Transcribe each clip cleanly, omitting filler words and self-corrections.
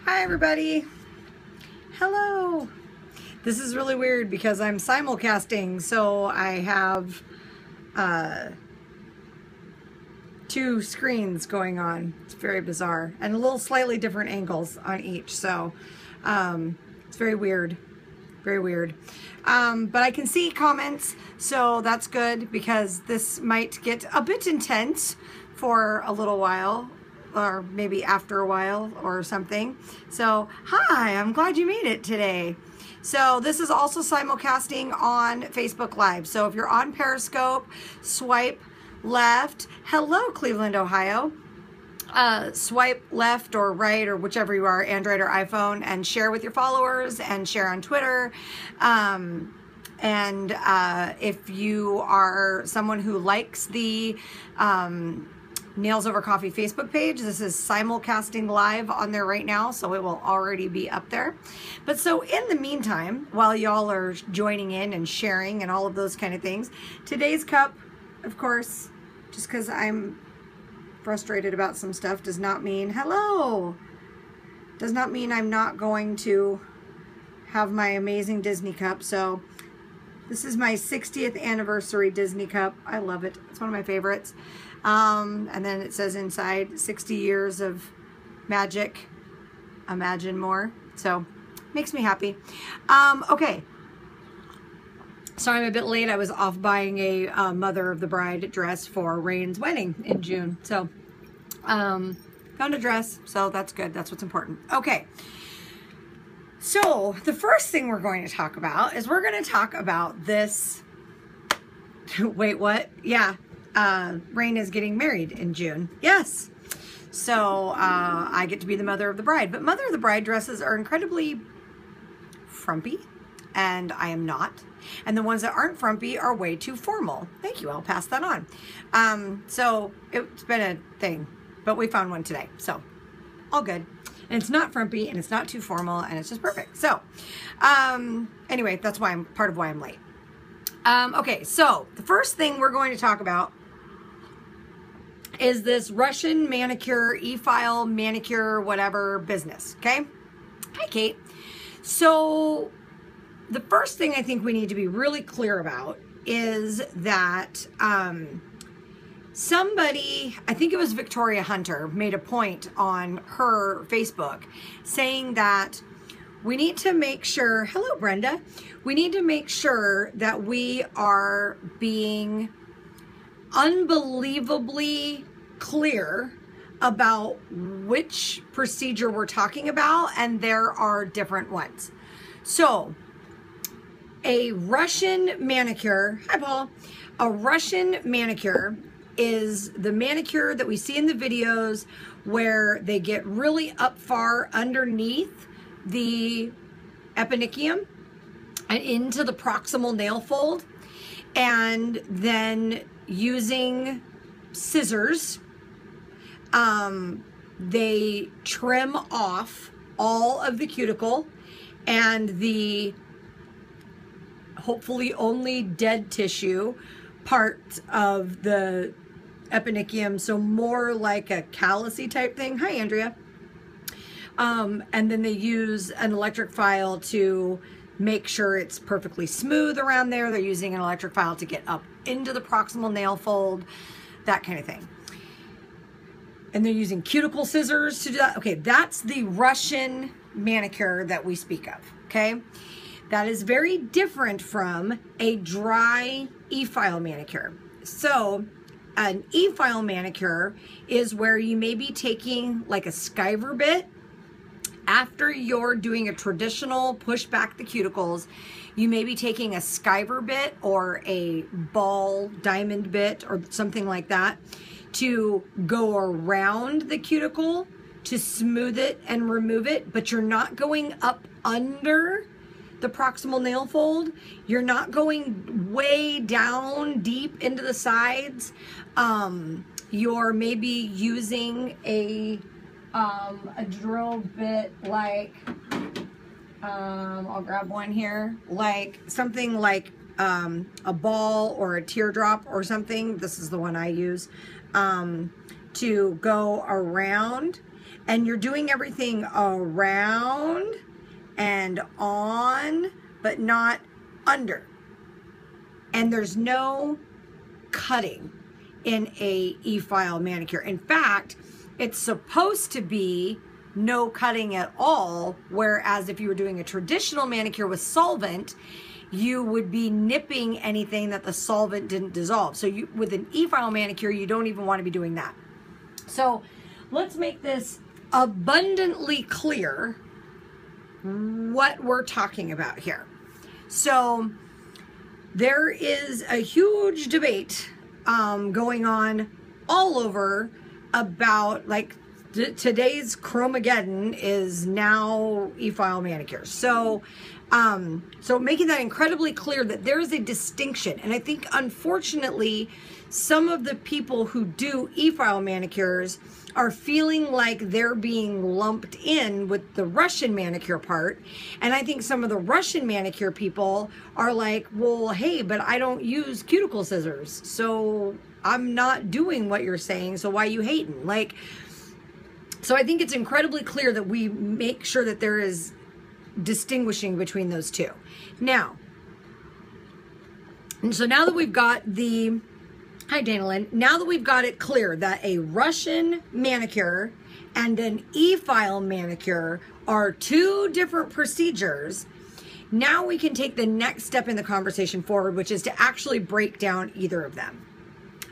Hi everybody. Hello. This is really weird because I'm simulcasting, so I have two screens going on. It's very bizarre and a little slightly different angles on each, so it's very weird. Very weird. But I can see comments, so that's good because this might get a bit intense for a little while, or maybe after a while or something. So, hi, I'm glad you made it today. So this is also simulcasting on Facebook Live. So if you're on Periscope, swipe left. Hello, Cleveland, Ohio. Swipe left or right or whichever you are, Android or iPhone, and share with your followers and share on Twitter. If you are someone who likes the Nails Over Coffee Facebook page, this is simulcasting live on there right now, so it will already be up there. But so in the meantime, while y'all are joining in and sharing and all of those kind of things, today's cup, of course, just because I'm frustrated about some stuff does not mean I'm not going to have my amazing Disney cup. So this is my 60th anniversary Disney cup. I love it. It's one of my favorites. And then it says inside 60 years of magic, imagine more. So makes me happy. Okay. Sorry I'm a bit late. I was off buying a Mother of the Bride dress for Rain's wedding in June. So, found a dress, so that's good. That's what's important. Okay. So, the first thing we're going to talk about is we're going to talk about this. Wait, what? Yeah. Rain is getting married in June. Yes. So, I get to be the Mother of the Bride. But Mother of the Bride dresses are incredibly frumpy, and I am not. And the ones that aren't frumpy are way too formal. Thank you. I'll pass that on. So it's been a thing, but we found one today. So all good. And it's not frumpy and it's not too formal and it's just perfect. So anyway, that's why part of why I'm late. Okay. So the first thing we're going to talk about is this Russian manicure, e-file manicure, whatever business. Okay. Hi, Kate. So the first thing I think we need to be really clear about is that somebody, I think it was Victoria Hunter, made a point on her Facebook saying that we need to make sure, hello Brenda, we need to make sure that we are being unbelievably clear about which procedure we're talking about, and there are different ones. So, a Russian manicure, hi Paul, a Russian manicure is the manicure that we see in the videos where they get really up far underneath the eponychium and into the proximal nail fold, and then using scissors, they trim off all of the cuticle and the hopefully only dead tissue part of the eponychium, so more like a callousy type thing. Hi, Andrea. And then they use an electric file to make sure it's perfectly smooth around there. They're using an electric file to get up into the proximal nail fold, that kind of thing. And they're using cuticle scissors to do that. Okay, that's the Russian manicure that we speak of, okay? That is very different from a dry e-file manicure. So an e-file manicure is where you may be taking like a skiver bit. After you're doing a traditional push back the cuticles, you may be taking a skiver bit or a ball diamond bit or something like that to go around the cuticle to smooth it and remove it, but you're not going up under the proximal nail fold. You're not going way down deep into the sides. You're maybe using a drill bit like, I'll grab one here, like something like a ball or a teardrop or something. This is the one I use. to go around, and you're doing everything around and on, but not under. And there's no cutting in a e-file manicure. In fact, it's supposed to be no cutting at all, whereas if you were doing a traditional manicure with solvent, you would be nipping anything that the solvent didn't dissolve. So with an e-file manicure, you don't even want to be doing that. So let's make this abundantly clear what we're talking about here. So there is a huge debate going on all over about, like, today's Chromageddon is now e-file manicures. So making that incredibly clear that there is a distinction. And I think, unfortunately, some of the people who do e-file manicures are feeling like they're being lumped in with the Russian manicure part. And I think some of the Russian manicure people are like, well, hey, but I don't use cuticle scissors, so I'm not doing what you're saying, so why are you hating? Like, so I think it's incredibly clear that we make sure that there is distinguishing between those two. Now, and so now that we've got the, hi Dana Lynn, now that we've got it clear that a Russian manicure and an e-file manicure are two different procedures, now we can take the next step in the conversation forward, which is to actually break down either of them.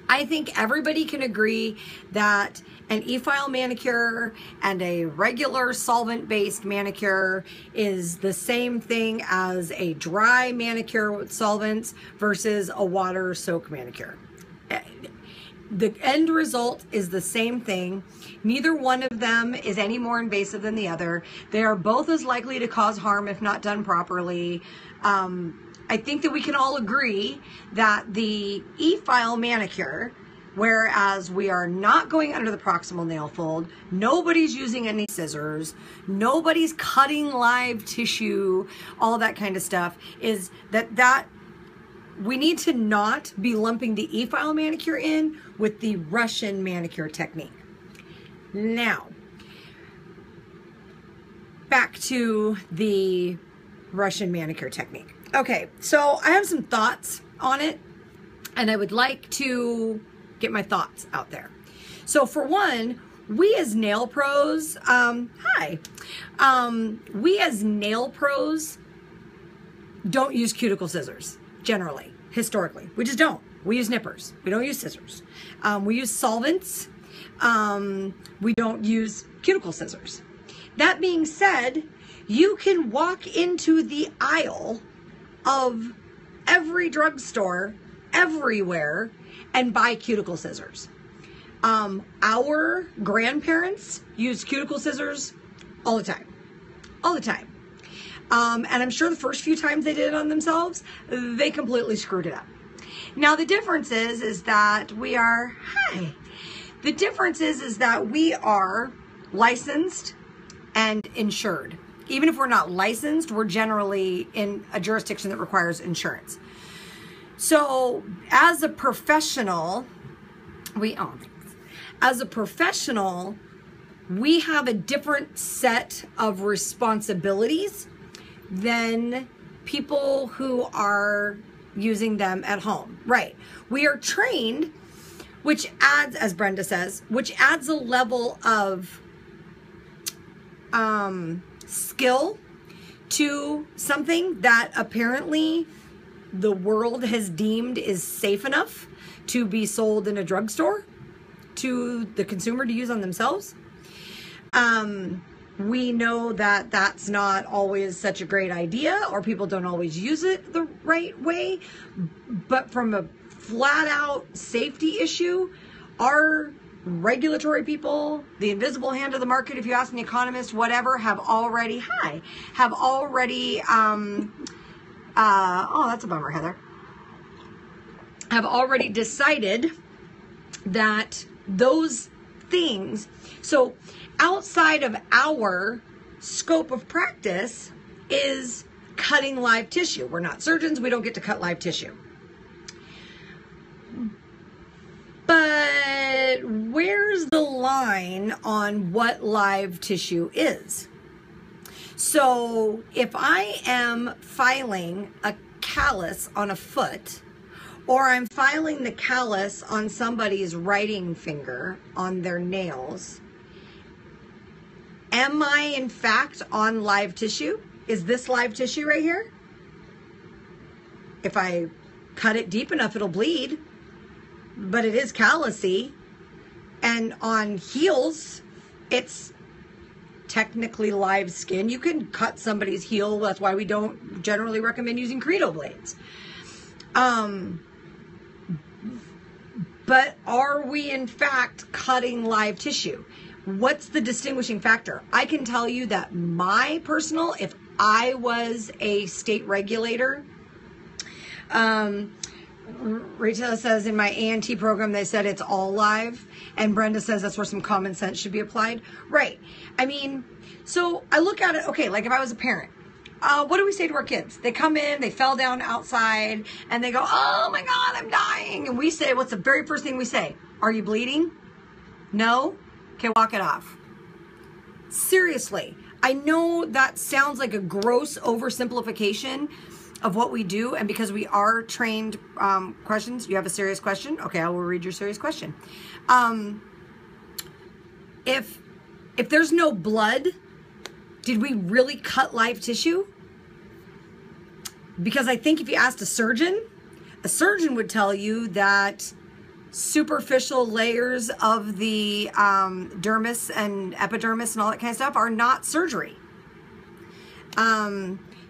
I think everybody can agree that an e-file manicure and a regular solvent-based manicure is the same thing as a dry manicure with solvents versus a water soak manicure. The end result is the same thing. Neither one of them is any more invasive than the other. They are both as likely to cause harm if not done properly. I think that we can all agree that the e-file manicure, whereas we are not going under the proximal nail fold, nobody's using any scissors, nobody's cutting live tissue, all that kind of stuff, is that we need to not be lumping the e-file manicure in with the Russian manicure technique. Now, back to the Russian manicure technique. Okay, so I have some thoughts on it, and I would like to get my thoughts out there. So for one, we as nail pros, we as nail pros don't use cuticle scissors, generally, historically. We just don't. We use nippers. We don't use scissors. We use solvents. We don't use cuticle scissors. That being said, you can walk into the aisle of every drugstore everywhere and buy cuticle scissors. Our grandparents used cuticle scissors all the time. All the time. And I'm sure the first few times they did it on themselves, they completely screwed it up. Now the difference is that we are, the difference is that we are licensed and insured. Even if we're not licensed, we're generally in a jurisdiction that requires insurance. So as a professional, we have a different set of responsibilities than people who are using them at home. Right. We are trained, which adds, as Brenda says, which adds a level of skill to something that apparently the world has deemed is safe enough to be sold in a drugstore to the consumer to use on themselves. We know that that's not always such a great idea, or people don't always use it the right way, but from a flat out safety issue, our regulatory people, the invisible hand of the market, if you ask an economist, whatever, have already, oh, that's a bummer, Heather, have already decided that those things, so outside of our scope of practice is cutting live tissue. We're not surgeons, we don't get to cut live tissue. But where's the line on what live tissue is? So if I am filing a callus on a foot, or I'm filing the callus on somebody's writing finger on their nails, am I in fact on live tissue? Is this live tissue right here? If I cut it deep enough, it'll bleed, but it is callousy. And on heels, it's technically live skin. You can cut somebody's heel. That's why we don't generally recommend using Credo blades. But are we in fact cutting live tissue? What's the distinguishing factor? I can tell you that my personal, if I was a state regulator, Rachel says in my ANT program, they said it's all live. And Brenda says that's where some common sense should be applied. Right. I mean, so I look at it, okay, like if I was a parent, what do we say to our kids? They come in, they fell down outside, and they go, oh my God, I'm dying. And we say, what's the very first thing we say? Are you bleeding? No? Okay, walk it off. Seriously, I know that sounds like a gross oversimplification of what we do, and because we are trained questions, you have a serious question? Okay, I will read your serious question. If there's no blood, did we really cut live tissue? Because I think if you asked a surgeon would tell you that superficial layers of the dermis and epidermis and all that kind of stuff are not surgery.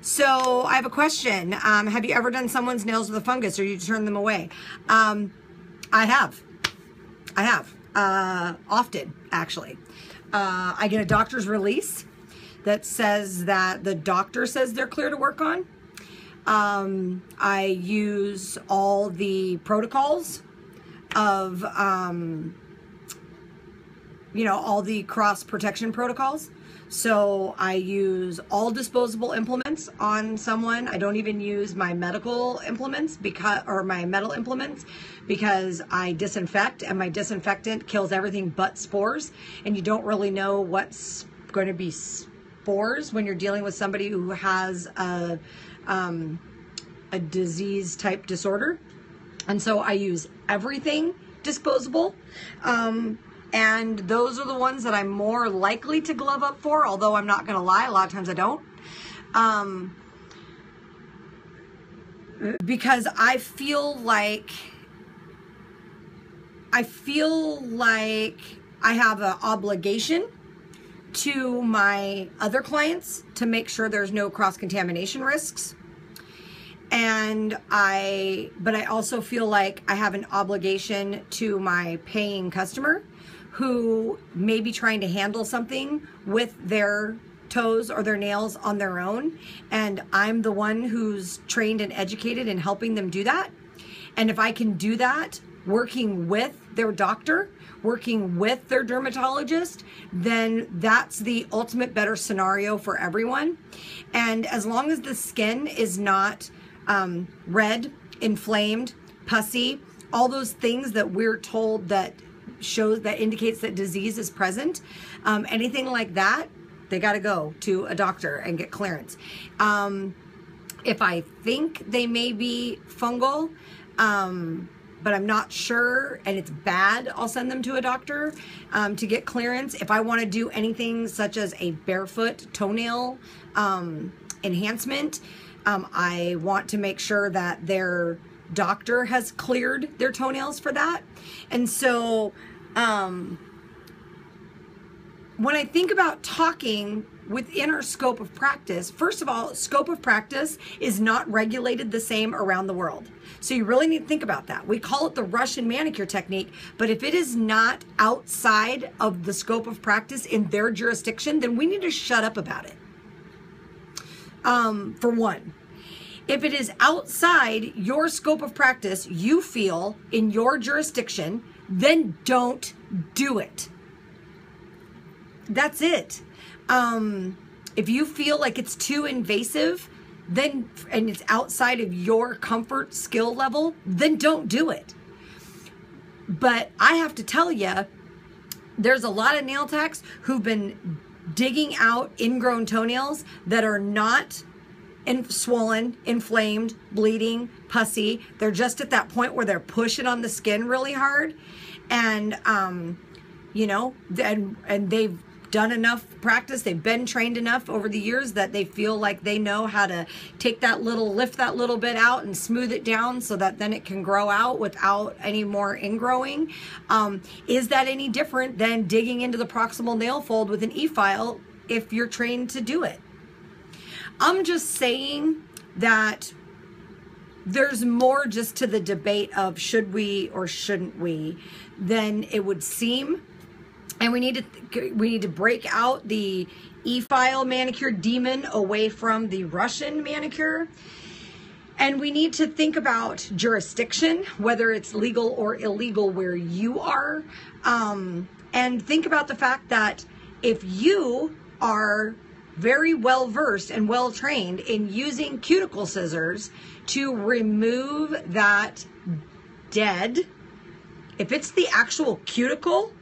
So I have a question. Have you ever done someone's nails with a fungus, or you turn them away? I have. Often, actually. I get a doctor's release that says that the doctor says they're clear to work on. I use all the protocols of, all the cross protection protocols. So I use all disposable implements on someone. I don't even use my medical implements or my metal implements, because I disinfect, and my disinfectant kills everything but spores. And you don't really know what's going to be spores when you're dealing with somebody who has a disease type disorder. And so I use everything disposable. And those are the ones that I'm more likely to glove up for, although I'm not going to lie, a lot of times I don't. Because I feel like I have an obligation to my other clients to make sure there's no cross-contamination risks. But I also feel like I have an obligation to my paying customer who may be trying to handle something with their toes or their nails on their own. And I'm the one who's trained and educated in helping them do that. And if I can do that, working with their doctor, working with their dermatologist, then that's the ultimate better scenario for everyone. And as long as the skin is not red, inflamed, pussy, all those things that we're told that indicates that disease is present, anything like that, they got to go to a doctor and get clearance. If I think they may be fungal, but I'm not sure and it's bad, I'll send them to a doctor to get clearance. If I want to do anything such as a barefoot toenail enhancement, I want to make sure that their doctor has cleared their toenails for that. And so when I think about talking within our scope of practice, first of all, scope of practice is not regulated the same around the world. So you really need to think about that. We call it the Russian manicure technique, but if it is not outside of the scope of practice in their jurisdiction, then we need to shut up about it. For one. If it is outside your scope of practice, you feel in your jurisdiction, then don't do it. That's it. If you feel like it's too invasive, and it's outside of your comfort skill level, then don't do it. But I have to tell you, there's a lot of nail techs who've been digging out ingrown toenails that are not swollen, inflamed, bleeding, pussy. They're just at that point where they're pushing on the skin really hard. And, you know, and they've done enough practice, they've been trained enough over the years that they feel like they know how to lift that little bit out and smooth it down so that then it can grow out without any more ingrowing. Is that any different than digging into the proximal nail fold with an e-file if you're trained to do it? I'm just saying that there's more just to the debate of should we or shouldn't we than it would seem. And we need to break out the e-file manicure demon away from the Russian manicure. And we need to think about jurisdiction, whether it's legal or illegal where you are. And think about the fact that if you are very well versed and well trained in using cuticle scissors to remove that dead, if it's the actual cuticle,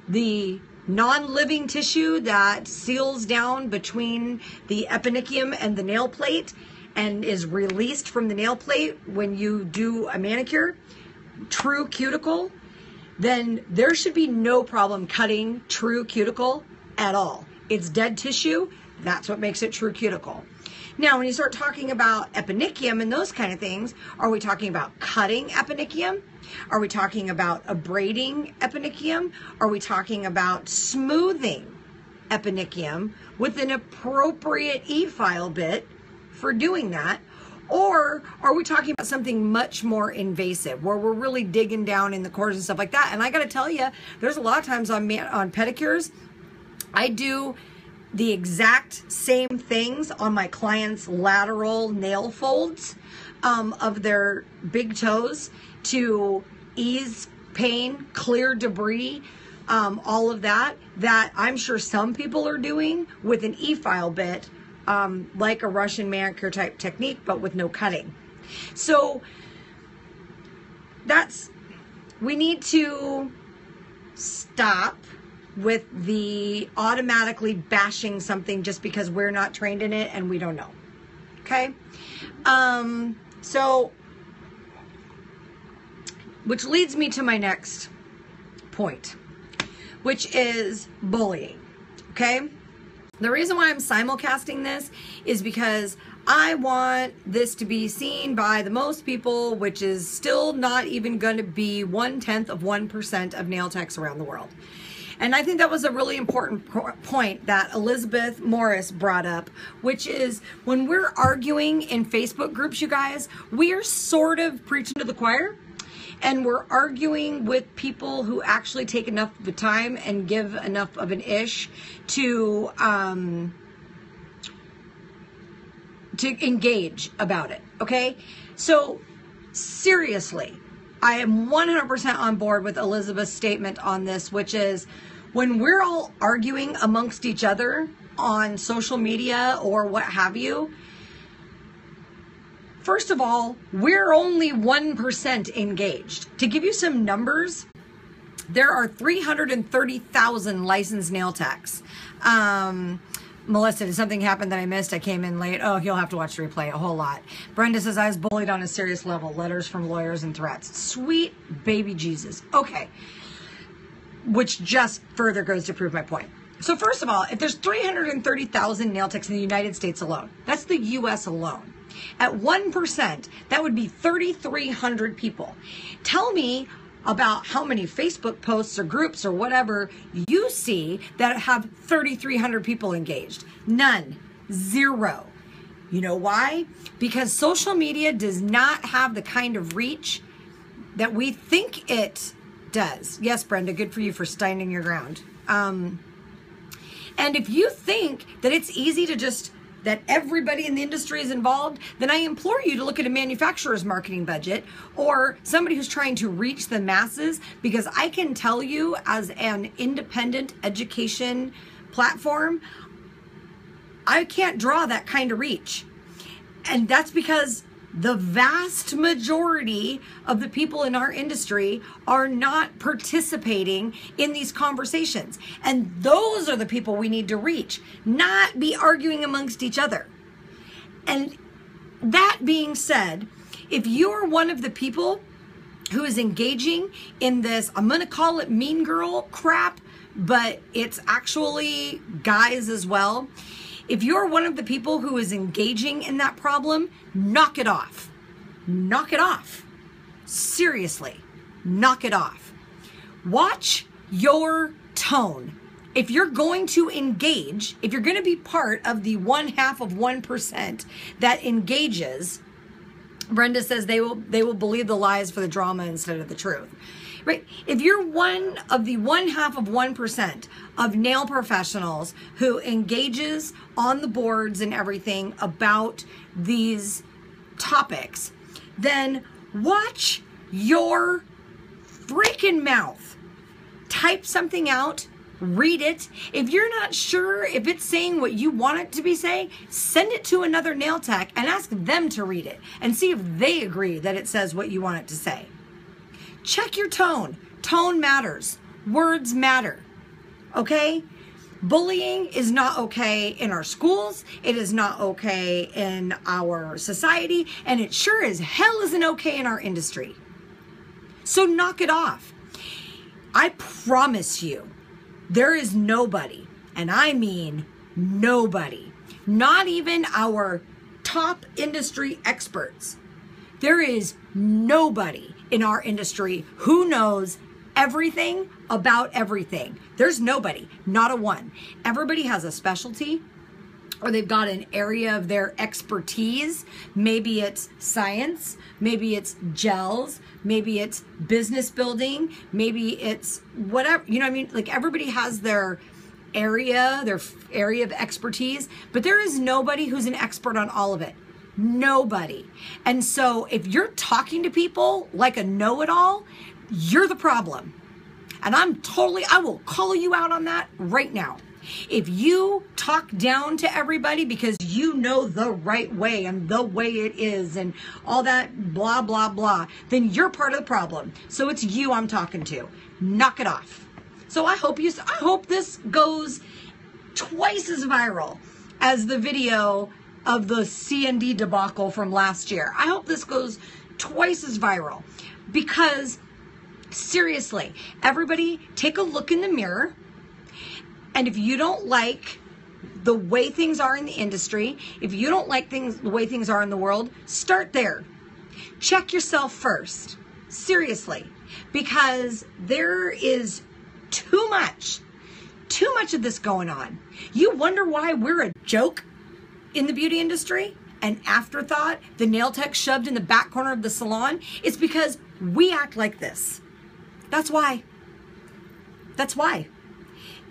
the non-living tissue that seals down between the eponychium and the nail plate and is released from the nail plate when you do a manicure, true cuticle, then there should be no problem cutting true cuticle at all. It's dead tissue. That's what makes it true cuticle. Now, when you start talking about eponychium and those kind of things, are we talking about cutting eponychium? Are we talking about abrading eponychium? Are we talking about smoothing eponychium with an appropriate e-file bit for doing that? Or are we talking about something much more invasive where we're really digging down in the corners and stuff like that? And I got to tell you, there's a lot of times on pedicures, I do the exact same things on my clients' lateral nail folds of their big toes to ease pain, clear debris, all of that I'm sure some people are doing with an e-file bit, like a Russian manicure type technique, but with no cutting. So we need to stop with the automatically bashing something just because we're not trained in it and we don't know. Okay? So, which leads me to my next point, which is bullying. Okay? The reason why I'm simulcasting this is because I want this to be seen by the most people, which is still not even going to be 0.1% of nail techs around the world. And I think that was a really important point that Elizabeth Morris brought up, which is when we're arguing in Facebook groups, you guys, we are sort of preaching to the choir, and we're arguing with people who actually take enough of the time and give enough of an ish to engage about it, okay? So seriously, I am 100% on board with Elizabeth's statement on this, which is when we're all arguing amongst each other on social media or what have you, first of all, we're only 1% engaged. To give you some numbers, there are 330,000 licensed nail techs. Melissa, did something happen that I missed? I came in late. Oh, you'll have to watch the replay. A whole lot. Brenda says, I was bullied on a serious level. Letters from lawyers and threats. Sweet baby Jesus. Okay. Which just further goes to prove my point. So first of all, if there's 330,000 nail techs in the United States alone, that's the U.S. alone. At 1%, that would be 3,300 people. Tell me about how many Facebook posts or groups or whatever you see that have 3,300 people engaged. None. Zero. You know why? Because social media does not have the kind of reach that we think it does. Yes, Brenda, good for you for standing your ground. And if you think that it's easy to just that everybody in the industry is involved, then I implore you to look at a manufacturer's marketing budget or somebody who's trying to reach the masses, because I can tell you as an independent education platform, I can't draw that kind of reach. And that's because the vast majority of the people in our industry are not participating in these conversations. And those are the people we need to reach, not be arguing amongst each other. And that being said, if you're one of the people who is engaging in this, I'm going to call it mean girl crap, but it's actually guys as well. If you're one of the people who is engaging in that problem, knock it off. Knock it off. Seriously, knock it off. Watch your tone. If you're going to engage, if you're going to be part of the 0.5% that engages, Brenda says they will believe the lies for the drama instead of the truth. Right? If you're one of the 0.5% of nail professionals who engages on the boards and everything about these topics, then watch your freaking mouth. Type something out, read it. If you're not sure if it's saying what you want it to be saying, send it to another nail tech and ask them to read it and see if they agree that it says what you want it to say. Check your tone. Tone matters. Words matter. Okay? Bullying is not okay in our schools. It is not okay in our society. And it sure as hell isn't okay in our industry. So knock it off. I promise you, there is nobody, and I mean nobody, not even our top industry experts. There is nobody in our industry who knows everything about everything. There's nobody, not a one. Everybody has a specialty, or they've got an area of their expertise. Maybe it's science, maybe it's gels, maybe it's business building, maybe it's whatever, you know what I mean? Like everybody has their area of expertise, but there is nobody who's an expert on all of it. Nobody. And so if you're talking to people like a know-it-all, you're the problem. And I will call you out on that right now. If you talk down to everybody because you know the right way and the way it is and all that blah, blah, blah, then you're part of the problem. So it's you I'm talking to. Knock it off. So I hope this goes twice as viral as the video of the C&D debacle from last year. I hope this goes twice as viral because seriously, everybody take a look in the mirror. And if you don't like the way things are in the industry, if you don't like the way things are in the world, start there. Check yourself first. Seriously. Because there is too much of this going on. You wonder why we're a joke in the beauty industry? An afterthought, the nail tech shoved in the back corner of the salon? It's because we act like this. That's why. That's why.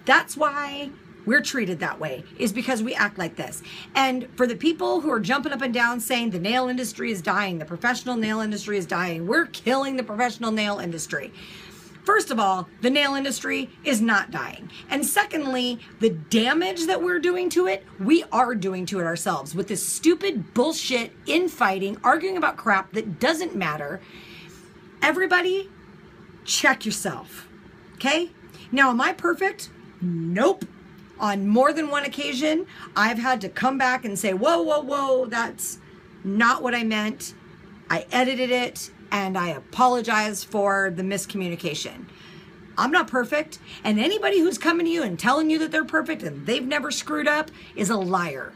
That's why we're treated that way, is because we act like this. And for the people who are jumping up and down saying the nail industry is dying, the professional nail industry is dying, we're killing the professional nail industry. First of all, the nail industry is not dying. And secondly, the damage that we're doing to it, we are doing to it ourselves with this stupid bullshit infighting, arguing about crap that doesn't matter. Everybody, check yourself, okay? Now, am I perfect? Nope. On more than one occasion, I've had to come back and say, whoa, whoa, whoa, that's not what I meant. I edited it and I apologize for the miscommunication. I'm not perfect. And anybody who's coming to you and telling you that they're perfect and they've never screwed up is a liar.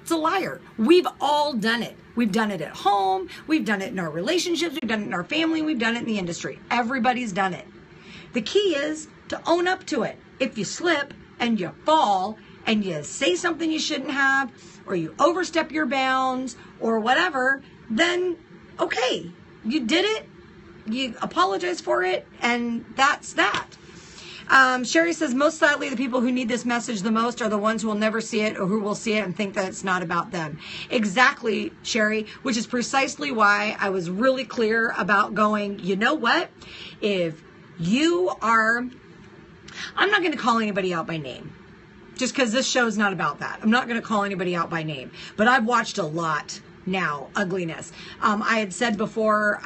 It's a liar. We've all done it. We've done it at home. We've done it in our relationships. We've done it in our family. We've done it in the industry. Everybody's done it. The key is to own up to it. If you slip and you fall and you say something you shouldn't have, or you overstep your bounds or whatever, then okay, you did it, you apologize for it, and that's that. Sherry says, most sadly, the people who need this message the most are the ones who will never see it or who will see it and think that it's not about them. Exactly, Sherry, which is precisely why I was really clear about going, you know what? If you are, I'm not going to call anybody out by name, just because this show is not about that. I'm not going to call anybody out by name, but I've watched a lot now ugliness. I had said before,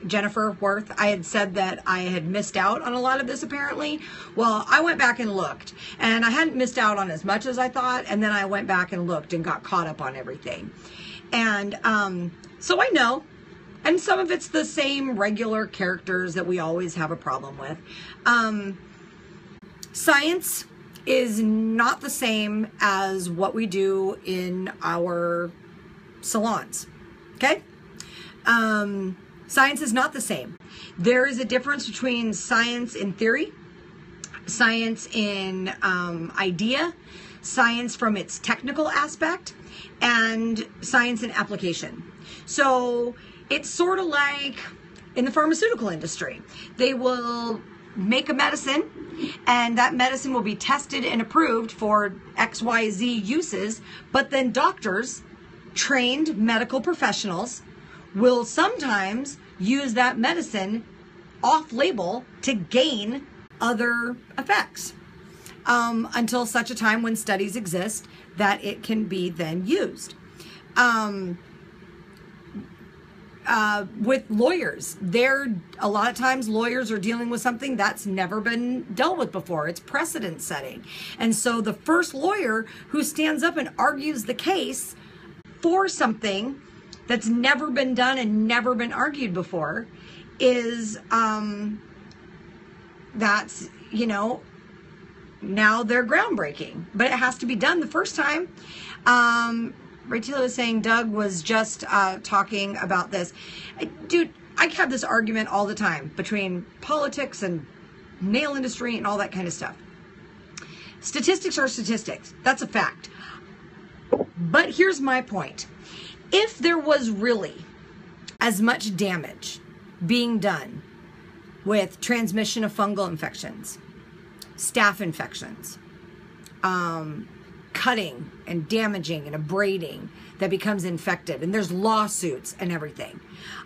Jennifer Worth, I had said that I had missed out on a lot of this apparently. Well, I went back and looked, and I hadn't missed out on as much as I thought, and then I went back and looked and got caught up on everything. And so I know, and some of it's the same regular characters that we always have a problem with. Science is not the same as what we do in our salons, okay? Science is not the same. There is a difference between science in theory, science in idea, science from its technical aspect, and science in application. So it's sort of like in the pharmaceutical industry. They will make a medicine, and that medicine will be tested and approved for XYZ uses, but then doctors, trained medical professionals, will sometimes use that medicine off-label to gain other effects until such a time when studies exist that it can be then used. With lawyers, a lot of times lawyers are dealing with something that's never been dealt with before. It's precedent setting. And so the first lawyer who stands up and argues the case for something that's never been done and never been argued before is, that's, you know, now they're groundbreaking, but it has to be done the first time. Rachel was saying Doug was just talking about this. Dude, I have this argument all the time between politics and nail industry and all that kind of stuff. Statistics are statistics. That's a fact. But here's my point. If there was really as much damage being done with transmission of fungal infections, staph infections, cutting and damaging and abrading that becomes infected, and there's lawsuits and everything,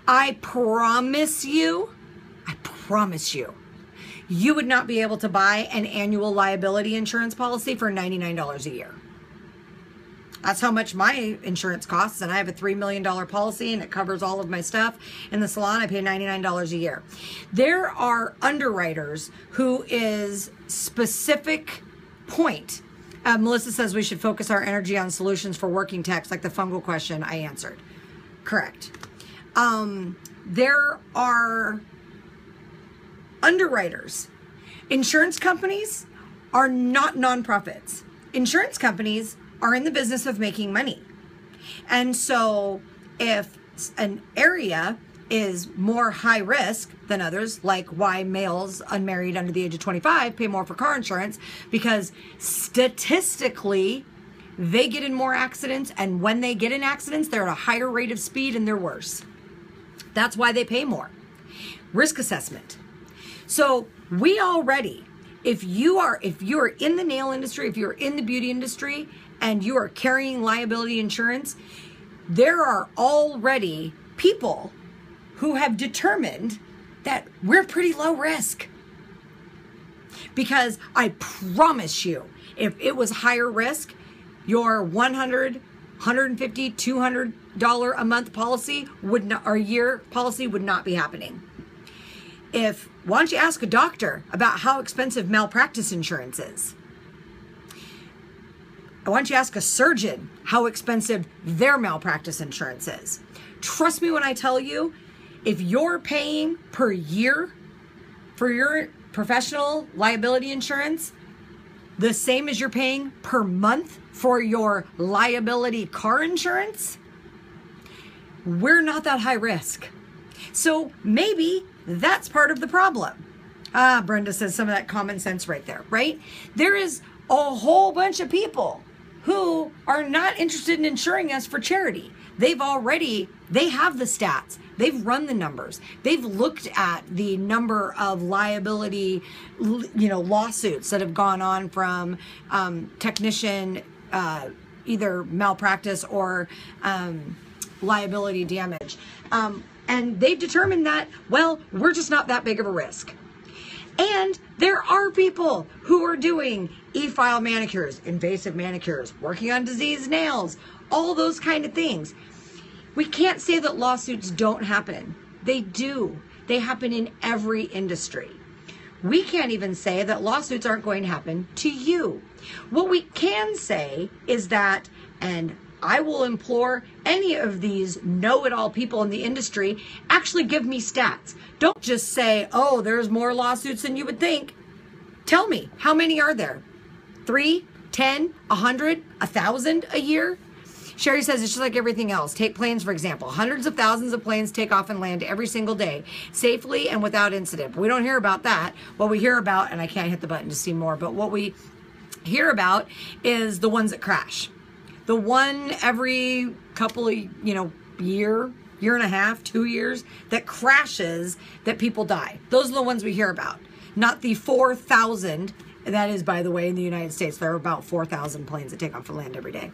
I promise you, you would not be able to buy an annual liability insurance policy for $99 a year. That's how much my insurance costs, and I have a $3 million policy, and it covers all of my stuff. In the salon, I pay $99 a year. There are underwriters who is specific point. Melissa says we should focus our energy on solutions for working techs, like the fungal question I answered. Correct. There are underwriters. Insurance companies are not nonprofits. Insurance companies are in the business of making money. And so if an area is more high risk than others, like why males unmarried under the age of 25 pay more for car insurance, because statistically they get in more accidents, and when they get in accidents, they're at a higher rate of speed and they're worse. That's why they pay more. Risk assessment. So we already, if you're in the nail industry, if you're in the beauty industry, and you are carrying liability insurance, there are already people who have determined that we're pretty low risk. Because I promise you, if it was higher risk, your $100, $150, $200 a month policy would not, or year policy would not be happening. Why don't you ask a doctor about how expensive malpractice insurance is? Why don't you ask a surgeon how expensive their malpractice insurance is? Trust me when I tell you, if you're paying per year for your professional liability insurance, the same as you're paying per month for your liability car insurance, we're not that high risk. So maybe that's part of the problem. Brenda says some of that common sense right there, right? There is a whole bunch of people who are not interested in insuring us for charity. They have the stats. They've run the numbers. They've looked at the number of liability, lawsuits that have gone on from technician, either malpractice or liability damage. And they've determined that, well, we're just not that big of a risk. And there are people who are doing e-file manicures, invasive manicures, working on diseased nails, all those kind of things. We can't say that lawsuits don't happen. They do. They happen in every industry. We can't even say that lawsuits aren't going to happen to you. What we can say is that, and I will implore any of these know-it-all people in the industry, actually give me stats. Don't just say, oh, there's more lawsuits than you would think. Tell me, how many are there? 3, 10, 100, 1,000 a year? Sherry says it's just like everything else. Take planes, for example. Hundreds of thousands of planes take off and land every single day, safely and without incident. But we don't hear about that. What we hear about, and I can't hit the button to see more, but what we hear about is the ones that crash. The one every couple of, year and a half, 2 years, that crashes, that people die. Those are the ones we hear about. Not the 4,000. That is, by the way, in the United States, there are about 4,000 planes that take off and land every day.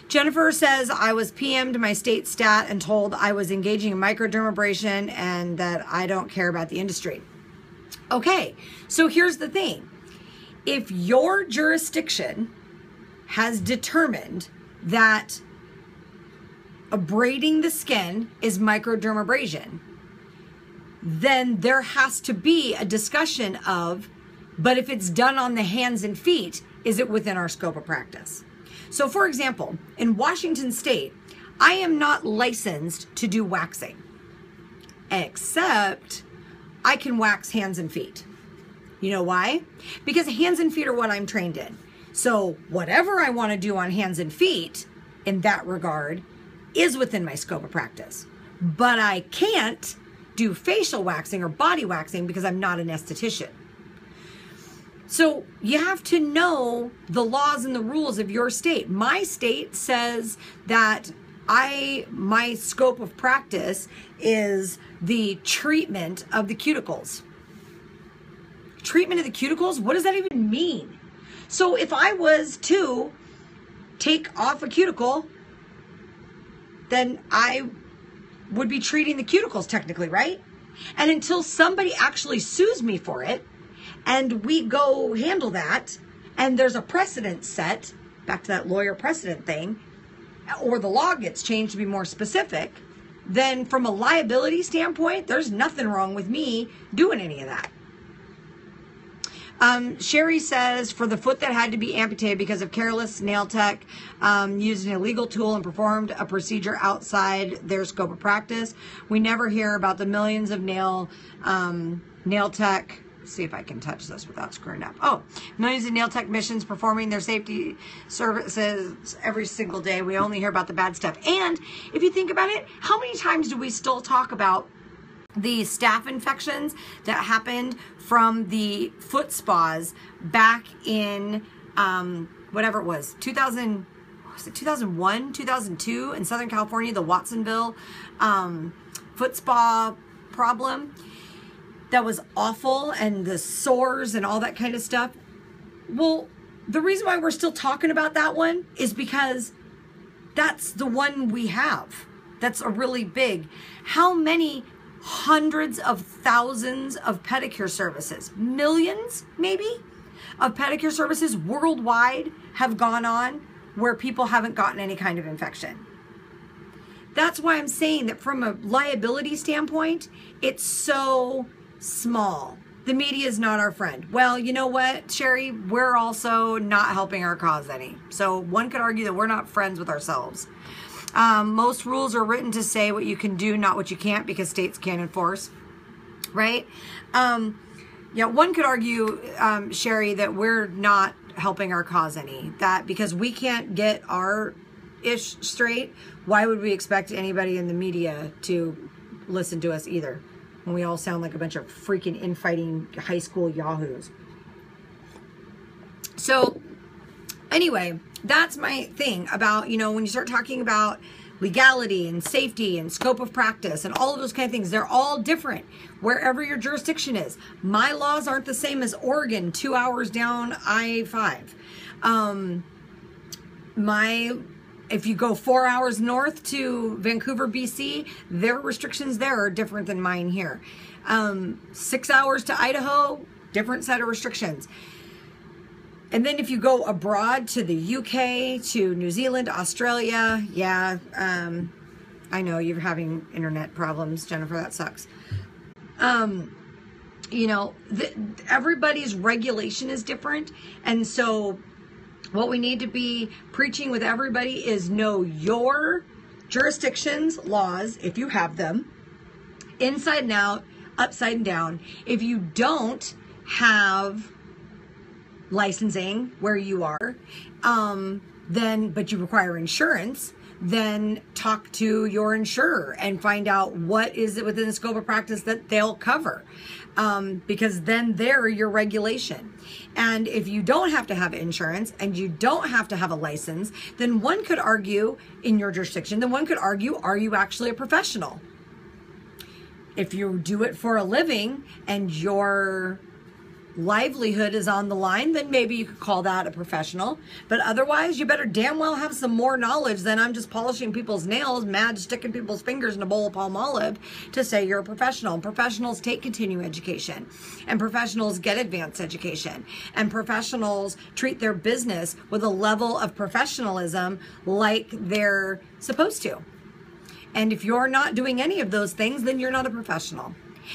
Jennifer says, I was PM'd my state stat and told I was engaging in microdermabrasion and that I don't care about the industry. Okay, so here's the thing. If your jurisdiction has determined that abrading the skin is microdermabrasion, then there has to be a discussion of, but if it's done on the hands and feet, is it within our scope of practice? So for example, in Washington State, I am not licensed to do waxing, except I can wax hands and feet. You know why? Because hands and feet are what I'm trained in. So whatever I want to do on hands and feet in that regard is within my scope of practice. But I can't do facial waxing or body waxing because I'm not an esthetician. So you have to know the laws and the rules of your state. My state says that my scope of practice is the treatment of the cuticles. Treatment of the cuticles? What does that even mean? So if I was to take off a cuticle, then I would be treating the cuticles technically, right? And until somebody actually sues me for it, and we go handle that, and there's a precedent set, back to that lawyer precedent thing, or the law gets changed to be more specific, then from a liability standpoint, there's nothing wrong with me doing any of that. Sherry says, for the foot that had to be amputated because of careless nail tech, used an illegal tool and performed a procedure outside their scope of practice. We never hear about the millions of nail tech. Let's see if I can touch this without screwing up. Oh, millions of nail technicians performing their safety services every single day. We only hear about the bad stuff. And if you think about it, how many times do we still talk about the staph infections that happened from the foot spas back in whatever it was, 2001, 2002 in Southern California, the Watsonville foot spa problem? That was awful, and the sores and all that kind of stuff. Well, the reason why we're still talking about that one is because that's the one we have. That's a really big. How many hundreds of thousands of pedicure services, millions maybe, of pedicure services worldwide have gone on where people haven't gotten any kind of infection? That's why I'm saying that from a liability standpoint, it's so small. The media is not our friend. Well, you know what, Sherry? We're also not helping our cause any. So one could argue that we're not friends with ourselves. Most rules are written to say what you can do, not what you can't, because states can't enforce, right? Yeah, one could argue, Sherry, that we're not helping our cause any. That because we can't get our ish straight, why would we expect anybody in the media to listen to us either? When we all sound like a bunch of freaking infighting high school yahoos. So anyway, that's my thing about, when you start talking about legality and safety and scope of practice and all of those kind of things, they're all different wherever your jurisdiction is. My laws aren't the same as Oregon, 2 hours down I-5. If you go 4 hours north to Vancouver, BC, their restrictions there are different than mine here. 6 hours to Idaho, different set of restrictions. And then if you go abroad to the UK, to New Zealand, Australia, yeah, I know you're having internet problems, Jennifer, that sucks. You know, everybody's regulation is different. And so what we need to be preaching with everybody is know your jurisdiction's laws, if you have them, inside and out, upside and down. If you don't have licensing where you are, but you require insurance, then talk to your insurer and find out what is it within the scope of practice that they'll cover. Because then they're your regulation. And if you don't have to have insurance and you don't have to have a license, then one could argue in your jurisdiction, then one could argue, are you actually a professional? If you do it for a living and your livelihood is on the line, then maybe you could call that a professional. But otherwise, you better damn well have some more knowledge than I'm just polishing people's nails, mad sticking people's fingers in a bowl of Palmolive to say you're a professional. And professionals take continuing education, and professionals get advanced education, and professionals treat their business with a level of professionalism like they're supposed to. And if you're not doing any of those things, then you're not a professional.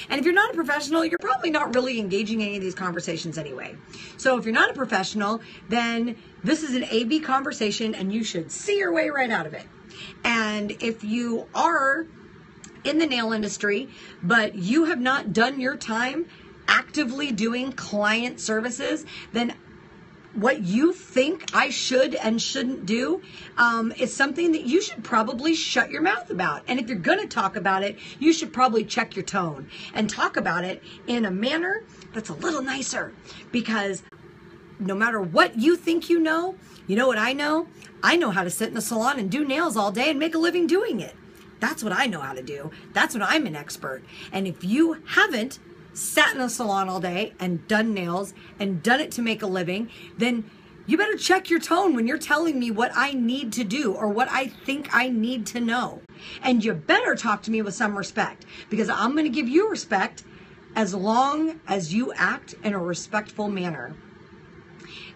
And if you're not a professional, you're probably not really engaging in any of these conversations anyway. So if you're not a professional, then this is an A-B conversation and you should see your way right out of it. And if you are in the nail industry, but you have not done your time actively doing client services, then what you think I should and shouldn't do is something that you should probably shut your mouth about. And if you're going to talk about it, you should probably check your tone and talk about it in a manner that's a little nicer. Because no matter what you think you know what I know? I know how to sit in a salon and do nails all day and make a living doing it. That's what I know how to do. That's what I'm an expert. And if you haven't sat in a salon all day and done nails and done it to make a living, then you better check your tone when you're telling me what I need to do or what I think I need to know. And you better talk to me with some respect, because I'm going to give you respect as long as you act in a respectful manner.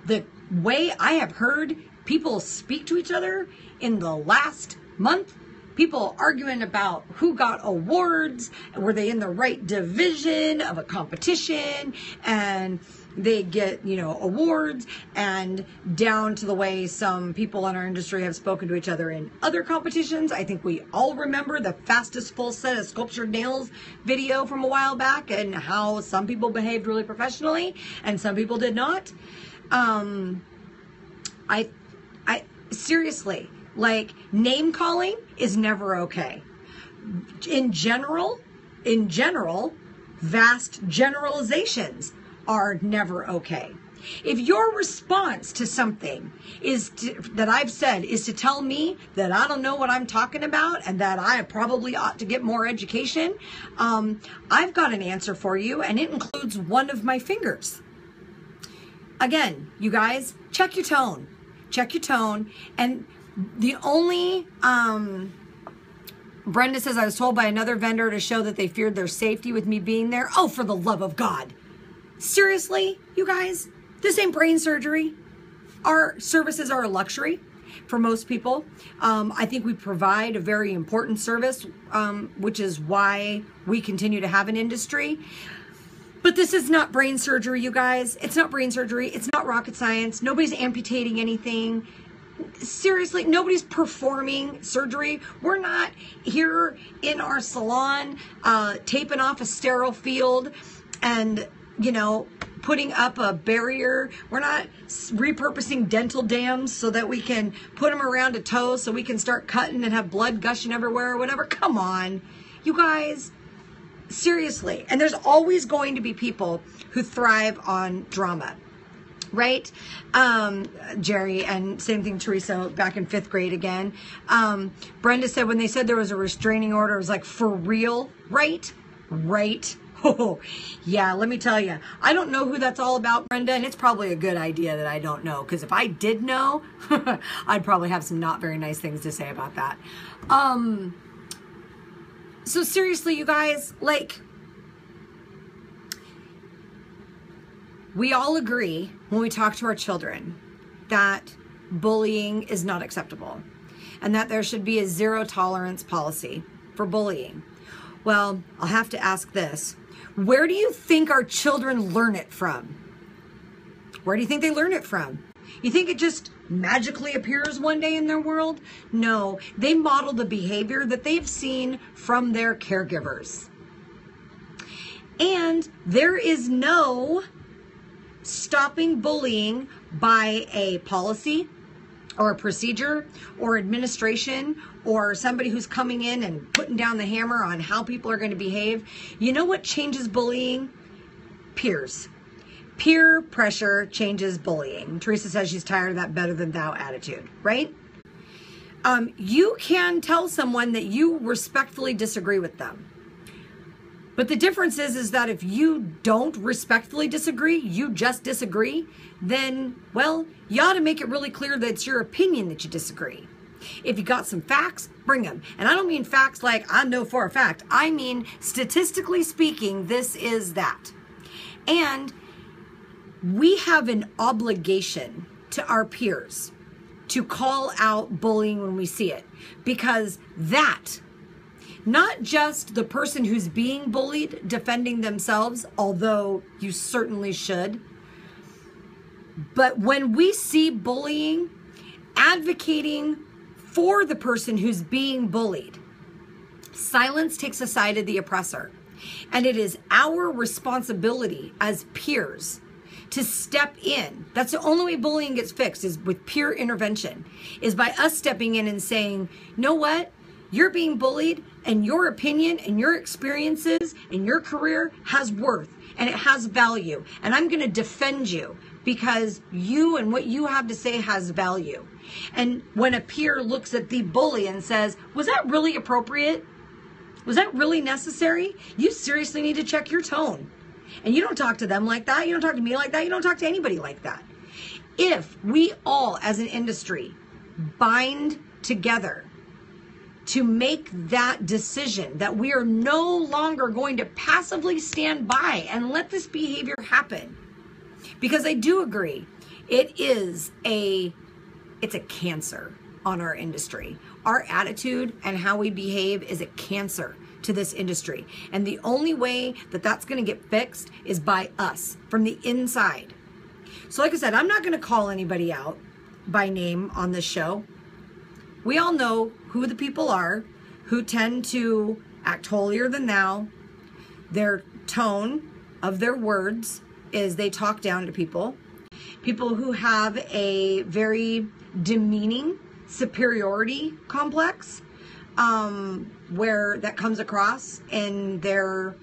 The way I have heard people speak to each other in the last month, people arguing about who got awards, were they in the right division of a competition, and they get, awards, and down to the way some people in our industry have spoken to each other in other competitions. I think we all remember the fastest full set of sculptured nails video from a while back and how some people behaved really professionally and some people did not. I seriously, like, name calling is never okay. In general, vast generalizations are never okay. If your response to something that I've said is to tell me that I don't know what I'm talking about and that I probably ought to get more education, I've got an answer for you, and it includes one of my fingers. Again, you guys, check your tone. Check your tone. And the only, Brenda says, I was told by another vendor to show that they feared their safety with me being there. Oh, for the love of God. Seriously, you guys, this ain't brain surgery. Our services are a luxury for most people. I think we provide a very important service, which is why we continue to have an industry. But this is not brain surgery, you guys. It's not brain surgery. It's not rocket science. Nobody's amputating anything. Seriously, nobody's performing surgery. We're not here in our salon taping off a sterile field and, putting up a barrier. We're not repurposing dental dams so that we can put them around a toe so we can start cutting and have blood gushing everywhere or whatever. Come on, you guys. Seriously. And there's always going to be people who thrive on drama. Right? Jerry, and same thing, Teresa, back in 5th grade again. Brenda said when they said there was a restraining order, it was like, for real? Right? Right. Oh, yeah, let me tell you. I don't know who that's all about, Brenda, and it's probably a good idea that I don't know, because if I did know, I'd probably have some not very nice things to say about that. So seriously, you guys, like, we all agree when we talk to our children that bullying is not acceptable and that there should be a zero tolerance policy for bullying. Well, I'll have to ask this. Where do you think our children learn it from? Where do you think they learn it from? You think it just magically appears one day in their world? No, they model the behavior that they've seen from their caregivers. And there is no stopping bullying by a policy or a procedure or administration or somebody who's coming in and putting down the hammer on how people are going to behave. You know what changes bullying? Peers. Peer pressure changes bullying. Teresa says she's tired of that better than thou attitude, right? You can tell someone that you respectfully disagree with them. But the difference is that if you don't respectfully disagree, you just disagree, then, well, you ought to make it really clear that it's your opinion that you disagree. If you got some facts, bring them. And I don't mean facts like I know for a fact. I mean, statistically speaking, this is that. And we have an obligation to our peers to call out bullying when we see it, because that, not just the person who's being bullied defending themselves, although you certainly should, but when we see bullying, advocating for the person who's being bullied, silence takes the side of the oppressor. And it is our responsibility as peers to step in. That's the only way bullying gets fixed, is with peer intervention, is by us stepping in and saying, you know what? You're being bullied, and your opinion and your experiences and your career has worth and it has value. And I'm going to defend you because you and what you have to say has value. And when a peer looks at the bully and says, was that really appropriate? Was that really necessary? You seriously need to check your tone. And you don't talk to them like that. You don't talk to me like that. You don't talk to anybody like that. If we all as an industry bind together to make that decision that we are no longer going to passively stand by and let this behavior happen, because I do agree, it's a cancer on our industry. Our attitude and how we behave is a cancer to this industry. And the only way that that's going to get fixed is by us from the inside. So like I said, I'm not going to call anybody out by name on this show. We all know who the people are who tend to act holier than thou. Their tone of their words is they talk down to people. People who have a very demeaning superiority complex, where that comes across, and they're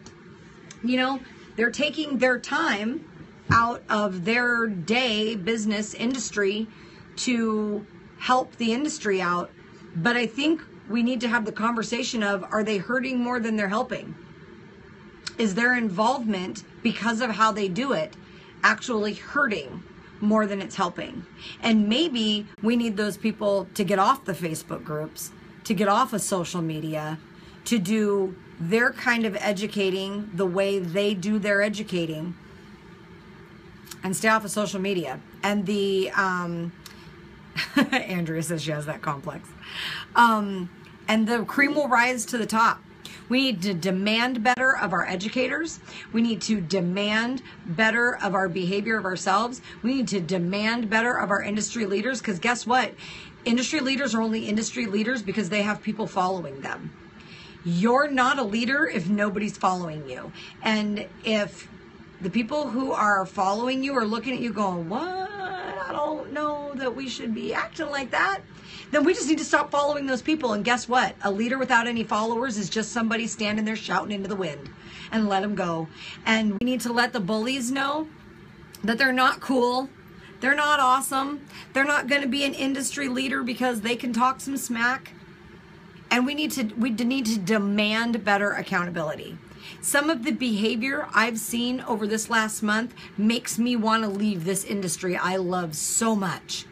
taking their time out of their day, business, industry, to help the industry out. But I think we need to have the conversation of, are they hurting more than they're helping? Is their involvement, because of how they do it, actually hurting more than it's helping? And maybe we need those people to get off the Facebook groups, to get off of social media, to do their kind of educating the way they do their educating, and stay off of social media. And the Andrea says she has that complex. And the cream will rise to the top. We need to demand better of our educators. We need to demand better of our behavior of ourselves. We need to demand better of our industry leaders, because guess what? Industry leaders are only industry leaders because they have people following them. You're not a leader if nobody's following you. And if the people who are following you are looking at you going, what? I don't know that we should be acting like that. Then we just need to stop following those people. And guess what? A leader without any followers is just somebody standing there shouting into the wind, and let them go. And we need to let the bullies know that they're not cool. They're not awesome. They're not going to be an industry leader because they can talk some smack. And we need to demand better accountability. Some of the behavior I've seen over this last month makes me want to leave this industry I love so much.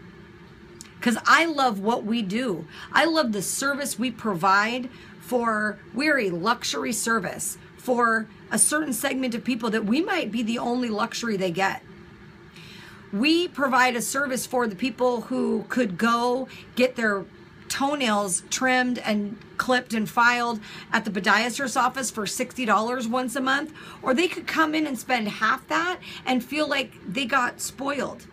Because I love what we do. I love the service we provide for, we're a luxury service for a certain segment of people that we might be the only luxury they get. We provide a service for the people who could go get their toenails trimmed and clipped and filed at the podiatrist's office for $60 once a month, or they could come in and spend half that and feel like they got spoiled.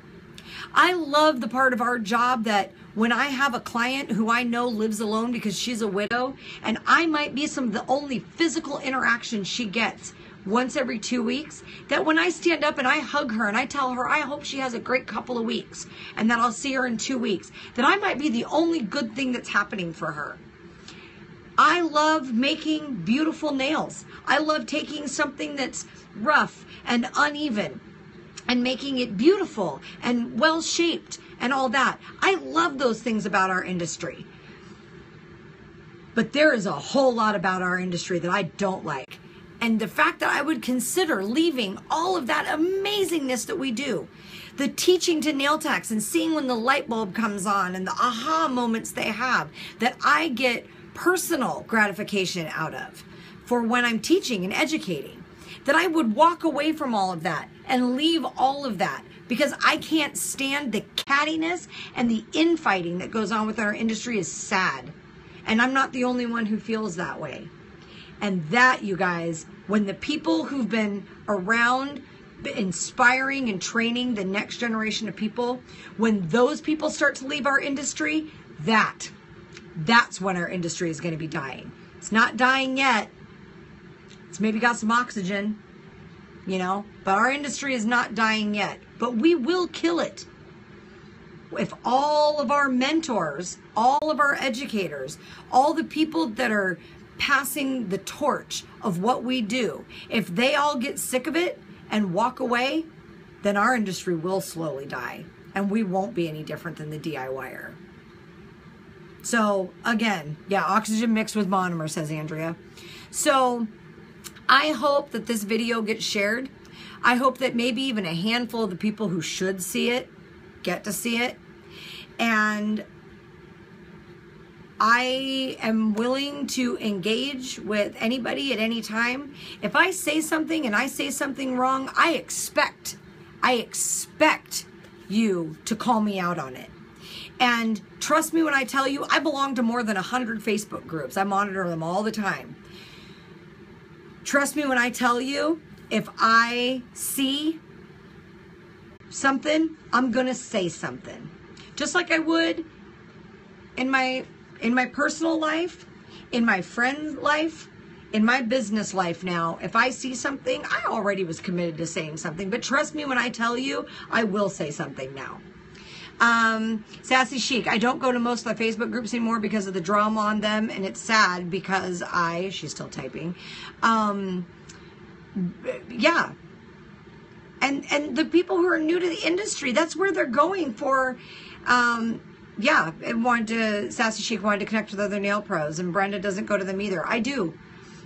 I love the part of our job that when I have a client who I know lives alone because she's a widow, and I might be some of the only physical interaction she gets once every 2 weeks, that when I stand up and I hug her and I tell her I hope she has a great couple of weeks and that I'll see her in 2 weeks, that I might be the only good thing that's happening for her. I love making beautiful nails. I love taking something that's rough and uneven and making it beautiful and well-shaped and all that. I love those things about our industry. But there is a whole lot about our industry that I don't like. And the fact that I would consider leaving all of that amazingness that we do, the teaching to nail techs and seeing when the light bulb comes on and the aha moments they have, that I get personal gratification out of for when I'm teaching and educating, that I would walk away from all of that and leave all of that because I can't stand the cattiness and the infighting that goes on with our industry is sad. And I'm not the only one who feels that way. And that, you guys, when the people who've been around inspiring and training the next generation of people, when those people start to leave our industry, that's when our industry is going to be dying. It's not dying yet. It's maybe got some oxygen, you know, but our industry is not dying yet. But we will kill it if all of our mentors, all of our educators, all the people that are passing the torch of what we do, if they all get sick of it and walk away, then our industry will slowly die and we won't be any different than the DIYer. So again, yeah, oxygen mixed with monomer, says Andrea. So I hope that this video gets shared. I hope that maybe even a handful of the people who should see it get to see it. And I am willing to engage with anybody at any time. If I say something and I say something wrong, I expect you to call me out on it. And trust me when I tell you, I belong to more than 100 Facebook groups. I monitor them all the time. Trust me when I tell you, if I see something, I'm gonna say something. Just like I would in my personal life, in my friend life, in my business life now. If I see something, I already was committed to saying something. But trust me when I tell you, I will say something now. Sassy Chic, I don't go to most of the Facebook groups anymore because of the drama on them, and it's sad because she's still typing. Yeah. And the people who are new to the industry, that's where they're going for, yeah, and Sassy Chic wanted to connect with other nail pros, and Brenda doesn't go to them either. I do,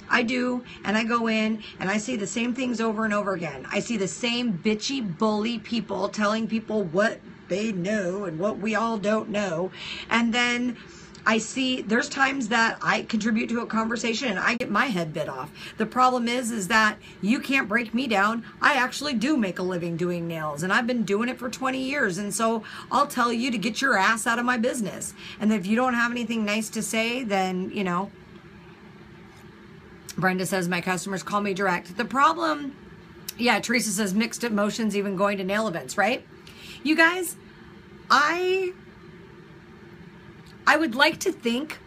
and I go in, and I see the same things over and over again. I see the same bitchy, bully people telling people what they know and what we all don't know, and then I see there's times that I contribute to a conversation and I get my head bit off. The problem is that you can't break me down. I actually do make a living doing nails, and I've been doing it for 20 years. And so I'll tell you to get your ass out of my business. And if you don't have anything nice to say, then, you know, Brenda says, my customers call me direct. The problem, yeah, Teresa says mixed emotions, even going to nail events, right? You guys, I would like to think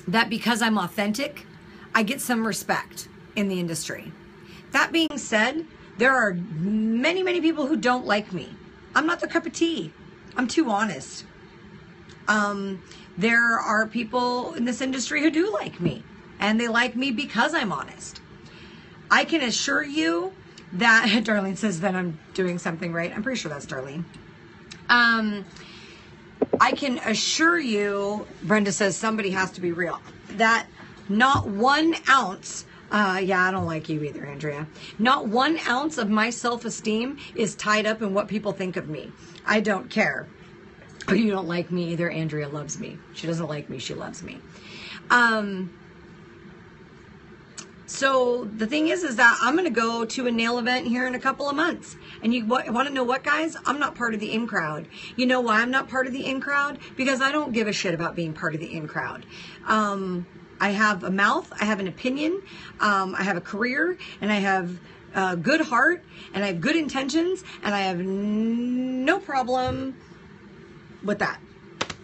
that because I'm authentic, I get some respect in the industry. That being said, there are many, many people who don't like me. I'm not their cup of tea. I'm too honest. There are people in this industry who do like me, and they like me because I'm honest. I can assure you that, Darlene says that I'm doing something right. I'm pretty sure that's Darlene. I can assure you, Brenda says, somebody has to be real, that not 1 ounce, yeah, I don't like you either, Andrea. Not 1 ounce of my self-esteem is tied up in what people think of me. I don't care. Oh, you don't like me either. Andrea loves me. She doesn't like me. She loves me. So the thing is that I'm going to go to a nail event here in a couple of months. And you want to know what, guys? I'm not part of the in crowd. You know why I'm not part of the in crowd? Because I don't give a shit about being part of the in crowd. I have a mouth, I have an opinion, I have a career, and I have a good heart, and I have good intentions, and I have no problem with that.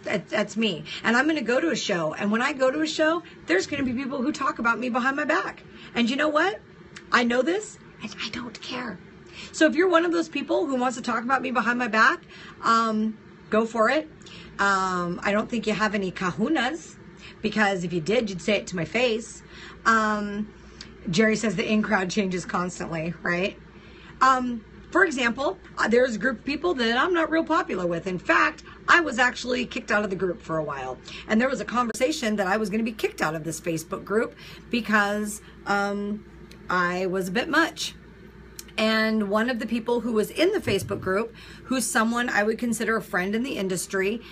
That's me. And I'm going to go to a show. And when I go to a show, there's going to be people who talk about me behind my back. And you know what? I know this and I don't care. So if you're one of those people who wants to talk about me behind my back, go for it. I don't think you have any kahunas, because if you did, you'd say it to my face. Jerry says the in crowd changes constantly, right? For example, there's a group of people that I'm not real popular with. In fact, I was actually kicked out of the group for a while. And there was a conversation that I was going to be kicked out of this Facebook group because I was a bit much. And one of the people who was in the Facebook group, who's someone I would consider a friend in the industry,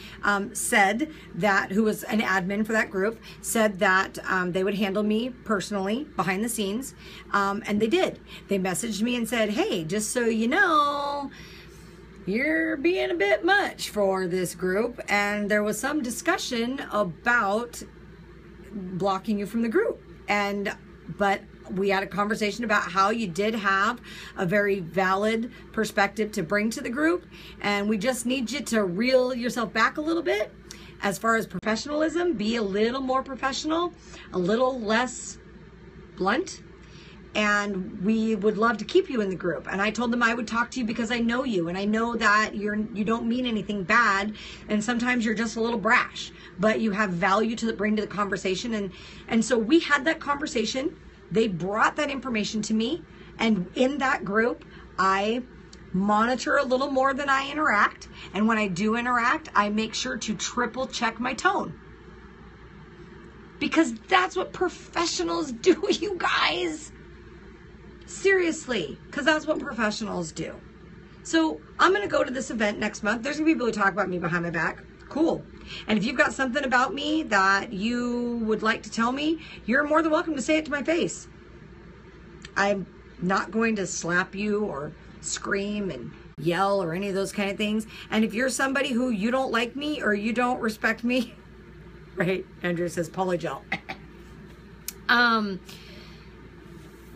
said that, who was an admin for that group, said that they would handle me personally behind the scenes. And they did. They messaged me and said, hey, just so you know, you're being a bit much for this group. And there was some discussion about blocking you from the group. But we had a conversation about how you did have a very valid perspective to bring to the group, and we just need you to reel yourself back a little bit as far as professionalism. Be a little more professional, a little less blunt, and we would love to keep you in the group. And I told them I would talk to you because I know you, and I know that you don't mean anything bad, and sometimes you're just a little brash, but you have value to bring to the conversation. And so we had that conversation. They brought that information to me, and in that group, I monitor a little more than I interact. And when I do interact, I make sure to triple check my tone. Because that's what professionals do, you guys. Seriously, because that's what professionals do. So I'm going to go to this event next month. There's going to be people who talk about me behind my back. Cool. And if you've got something about me that you would like to tell me, you're more than welcome to say it to my face. I'm not going to slap you or scream and yell or any of those kind of things. And if you're somebody who you don't like me or you don't respect me, right? Andrew says polygel.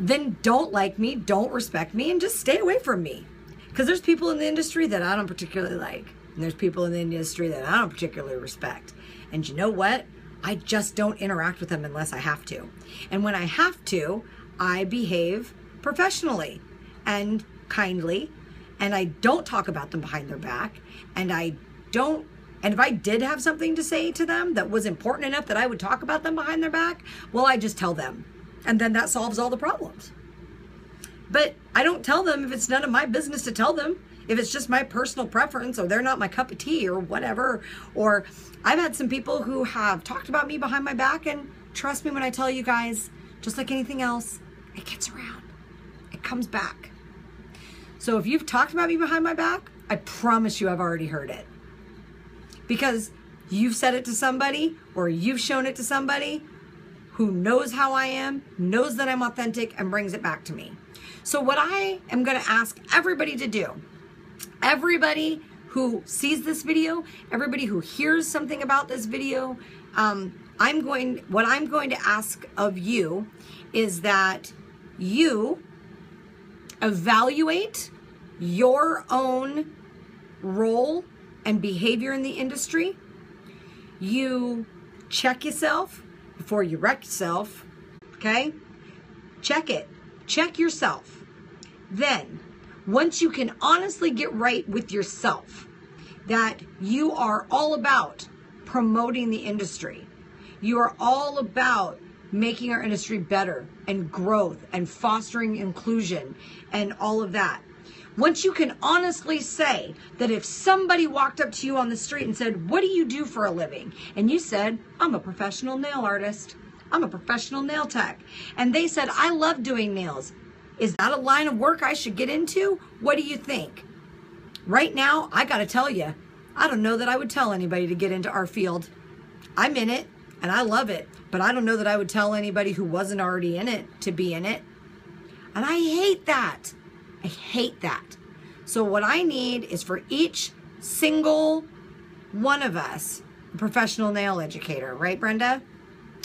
Then don't like me, don't respect me, and just stay away from me. Because there's people in the industry that I don't particularly like. And there's people in the industry that I don't particularly respect. And you know what? I just don't interact with them unless I have to. And when I have to, I behave professionally and kindly. And I don't talk about them behind their back. And if I did have something to say to them that was important enough that I would talk about them behind their back, well, I just tell them. And then that solves all the problems. But I don't tell them if it's none of my business to tell them. If it's just my personal preference, or they're not my cup of tea or whatever. Or I've had some people who have talked about me behind my back, and trust me when I tell you guys, just like anything else, it gets around. It comes back. So if you've talked about me behind my back, I promise you I've already heard it. Because you've said it to somebody, or you've shown it to somebody who knows how I am, knows that I'm authentic, and brings it back to me. So what I am going to ask everybody to do, everybody who sees this video, everybody who hears something about this video, what I'm going to ask of you is that you evaluate your own role and behavior in the industry. You check yourself before you wreck yourself, okay? Check it. Check yourself. Then, once you can honestly get right with yourself, that you are all about promoting the industry, you are all about making our industry better and growth and fostering inclusion and all of that. Once you can honestly say that if somebody walked up to you on the street and said, what do you do for a living? And you said, I'm a professional nail artist. I'm a professional nail tech. And they said, I love doing nails. Is that a line of work I should get into? What do you think? Right now, I got to tell you, I don't know that I would tell anybody to get into our field. I'm in it, And I love it, but I don't know that I would tell anybody who wasn't already in it to be in it. And I hate that. I hate that. So what I need is for each single one of us, a professional nail educator, right, Brenda?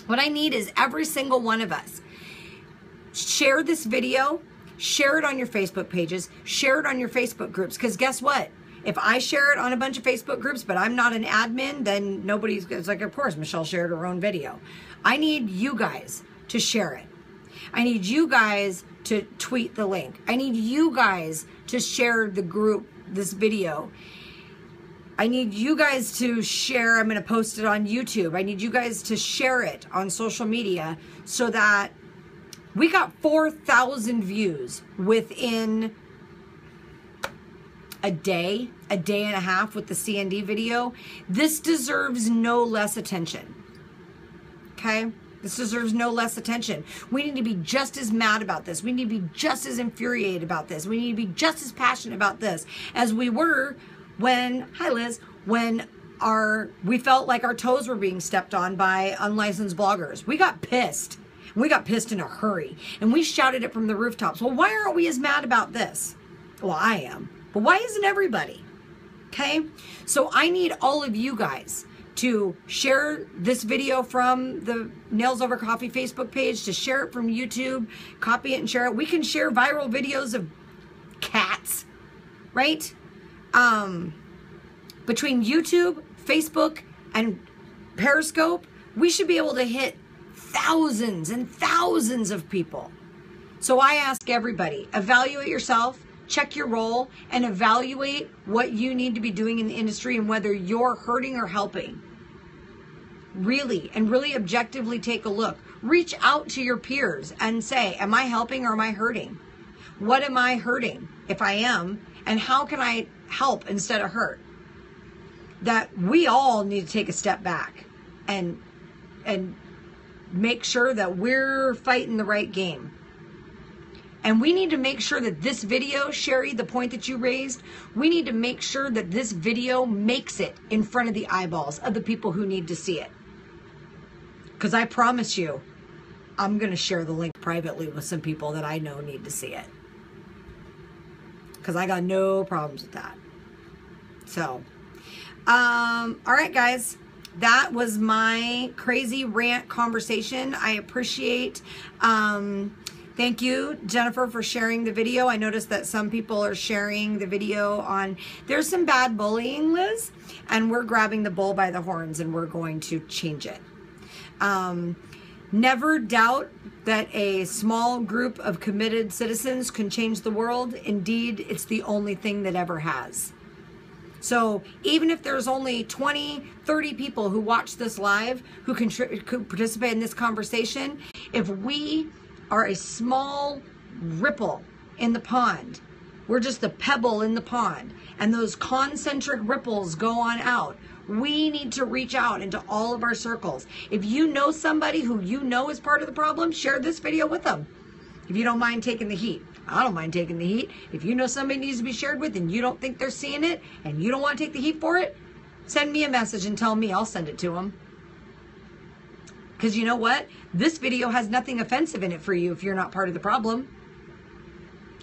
What I need is every single one of us share this video, share it on your Facebook pages, share it on your Facebook groups, because guess what? If I share it on a bunch of Facebook groups, but I'm not an admin, then nobody's, it's like, of course, Michelle shared her own video. I need you guys to share it. I need you guys to tweet the link. I need you guys to share the group, this video. I need you guys to share. I'm going to post it on YouTube. I need you guys to share it on social media so that we got 4,000 views within a day and a half with the CND video. This deserves no less attention. Okay? This deserves no less attention. We need to be just as mad about this. We need to be just as infuriated about this. We need to be just as passionate about this as we were when, hi Liz, when we felt like our toes were being stepped on by unlicensed bloggers. We got pissed. We got pissed in a hurry. And we shouted it from the rooftops. Well, why aren't we as mad about this? Well, I am. But why isn't everybody? Okay? So I need all of you guys to share this video from the Nails Over Coffee Facebook page, to share it from YouTube, copy it and share it. We can share viral videos of cats, right? Between YouTube, Facebook, and Periscope, we should be able to hit thousands and thousands of people. So I ask everybody, evaluate yourself, check your role, and evaluate what you need to be doing in the industry and whether you're hurting or helping. Really, and really objectively take a look. Reach out to your peers and say, am I helping or am I hurting? What am I hurting if I am? And how can I help instead of hurt? That we all need to take a step back and make sure that we're fighting the right game. And we need to make sure that this video, Sherry, the point that you raised, we need to make sure that this video makes it in front of the eyeballs of the people who need to see it. Because I promise you, I'm going to share the link privately with some people that I know need to see it. Because I got no problems with that. So, all right, guys. That was my crazy rant conversation. I appreciate... Thank you, Jennifer, for sharing the video. I noticed that some people are sharing the video on, there's some bad bullying, Liz, and we're grabbing the bull by the horns and we're going to change it. Never doubt that a small group of committed citizens can change the world. Indeed, it's the only thing that ever has. So even if there's only 20, 30 people who watch this live, who participate in this conversation, if we are a small ripple in the pond, we're just a pebble in the pond, and those concentric ripples go on out, we need to reach out into all of our circles. If you know somebody who you know is part of the problem, share this video with them. If you don't mind taking the heat. I don't mind taking the heat. If you know somebody needs to be shared with and you don't think they're seeing it and you don't want to take the heat for it, send me a message and tell me. I'll send it to them. Because you know what? This video has nothing offensive in it for you if you're not part of the problem.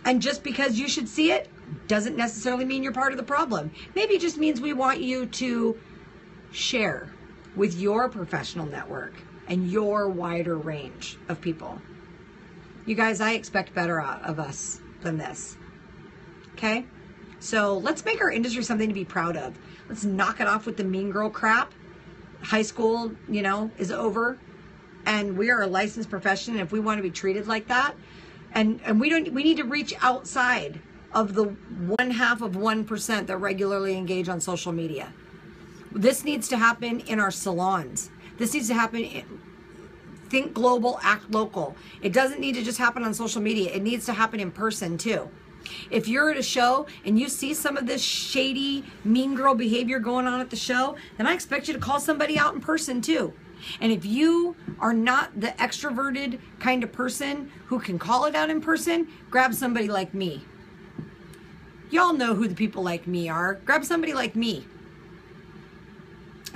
And just because you should see it doesn't necessarily mean you're part of the problem. Maybe it just means we want you to share with your professional network and your wider range of people. You guys, I expect better out of us than this. Okay? So let's make our industry something to be proud of. Let's knock it off with the mean girl crap. High school, you know, is over. And we are a licensed profession, and if we want to be treated like that, and we need to reach outside of the 0.5% that regularly engage on social media. This needs to happen in our salons. This needs to happen think global, act local. It doesn't need to just happen on social media. It needs to happen in person too. If you're at a show and you see some of this shady, mean girl behavior going on at the show, then I expect you to call somebody out in person too. And if you are not the extroverted kind of person who can call it out in person, grab somebody like me. Y'all know who the people like me are. Grab somebody like me.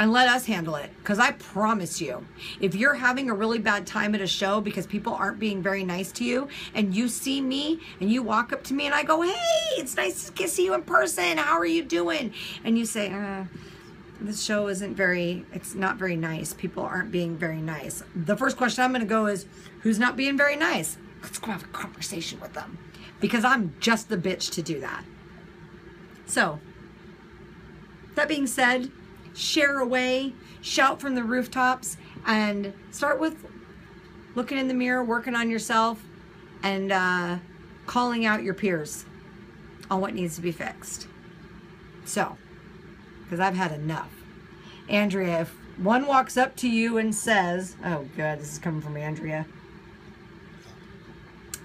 and let us handle it. Because I promise you, if you're having a really bad time at a show because people aren't being very nice to you, and you see me and you walk up to me and I go, hey, it's nice to see you in person. How are you doing? And you say, this show it's not very nice. People aren't being very nice. The first question I'm going to go is, who's not being very nice? Let's go have a conversation with them. Because I'm just the bitch to do that. So, that being said, share away, shout from the rooftops, and start with looking in the mirror, working on yourself, and calling out your peers on what needs to be fixed. So, because I've had enough. Andrea, if one walks up to you and says, oh God, this is coming from Andrea,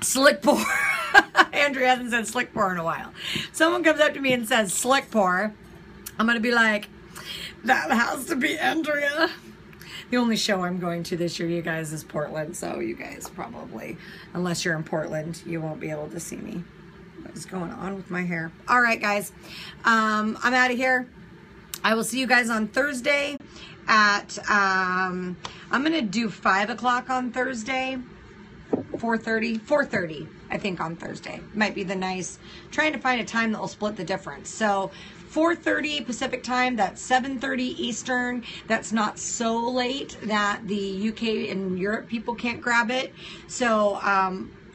slick pour. Andrea hasn't said slick pour in a while. Someone comes up to me and says slick pour, I'm going to be like, that has to be Andrea. The only show I'm going to this year, you guys, is Portland. So you guys probably, unless you're in Portland, you won't be able to see me. What is going on with my hair? All right, guys. I'm out of here. I will see you guys on Thursday at, I'm going to do 5 o'clock on Thursday. 4:30, I think, on Thursday. Might be the nice, trying to find a time that will split the difference. So 4:30 Pacific time, that's 7:30 Eastern. That's not so late that the UK and Europe people can't grab it. So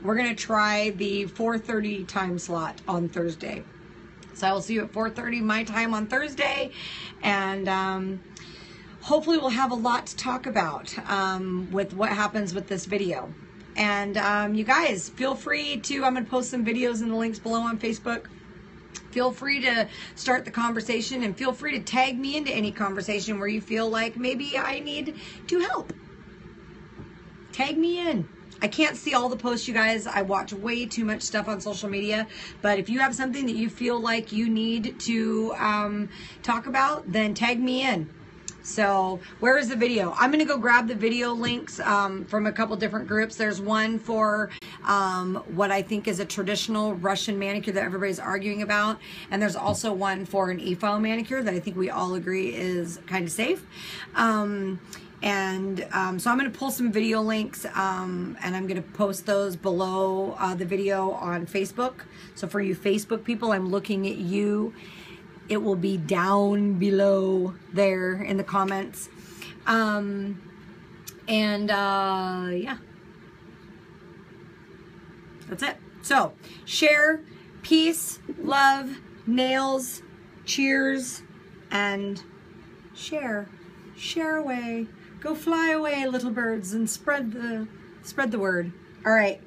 we're going to try the 4:30 time slot on Thursday. So I will see you at 4:30 my time on Thursday. And hopefully we'll have a lot to talk about with what happens with this video. And you guys, feel free to, I'm going to post some videos in the links below on Facebook. Feel free to start the conversation, and feel free to tag me into any conversation where you feel like maybe I need to help. Tag me in. I can't see all the posts, you guys. I watch way too much stuff on social media. But if you have something that you feel like you need to talk about, then tag me in. So where is the video? I'm going to go grab the video links from a couple different groups. There's one for what I think is a traditional Russian manicure that everybody's arguing about. And there's also one for an e-file manicure that I think we all agree is kind of safe. So I'm going to pull some video links and I'm going to post those below the video on Facebook. So for you Facebook people, I'm looking at you. It will be down below there in the comments. Yeah. That's it. So, share, peace, love, nails, cheers, and share. Share away. Go fly away, little birds, and spread the word. All right.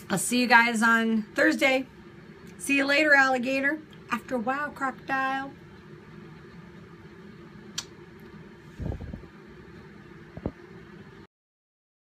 I'll see you guys on Thursday. See you later, alligator. After a while, crocodile.